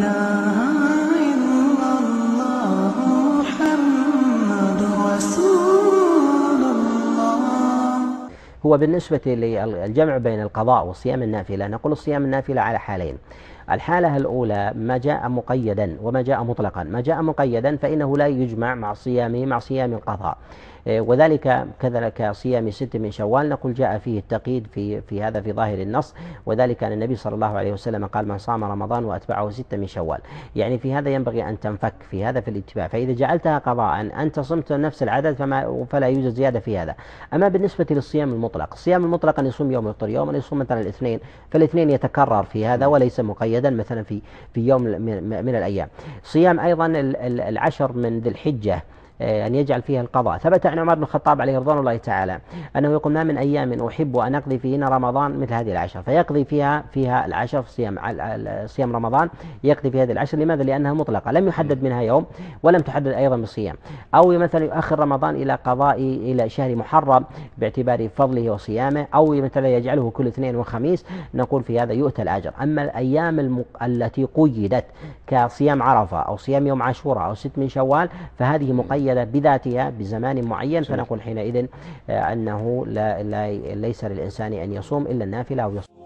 إله إلا الله محمد رسول الله. هو بالنسبة للجمع بين القضاء والصيام النافلة نقول الصيام النافلة على حالين. الحالة الأولى ما جاء مقيدا وما جاء مطلقا. ما جاء مقيدا فإنه لا يجمع مع صيام القضاء، وذلك كذلك صيام 6 من شوال نقول جاء فيه التقييد في هذا في ظاهر النص، وذلك أن النبي صلى الله عليه وسلم قال من صام رمضان وأتبعه 6 من شوال. يعني في هذا ينبغي أن تنفك في هذا في الاتباع، فإذا جعلتها قضاء أنت صمت نفس العدد فلا يوجد زيادة في هذا. أما بالنسبة للصيام المطلق، الصيام المطلق أن يصوم يوم ويفطر يوم، أن يصوم مثلا الاثنين، فالاثنين يتكرر في هذا وليس مقيدا مثلا في يوم من الأيام. صيام أيضا العشر من ذي الحجة أن يجعل فيها القضاء. ثبت عن عمر بن الخطاب عليه رضوان الله تعالى أنه يقول ما من أيام أحب أن أقضي فيهن رمضان مثل هذه العشر، فيقضي فيها العشر في صيام رمضان، يقضي في هذه العشر. لماذا؟ لأنها مطلقة لم يحدد منها يوم ولم تحدد أيضا بالصيام. أو مثلا يؤخر رمضان إلى شهر محرم باعتبار فضله وصيامه، أو مثلا يجعله كل اثنين وخميس، نقول في هذا يؤتى الأجر. أما الأيام التي قيدت كصيام عرفة أو صيام يوم عاشوراء أو 6 من شوال فهذه مقيدة بذاتها بزمان معين، فنقول حينئذ أنه ليس للإنسان أن يصوم إلا النافلة أو يصوم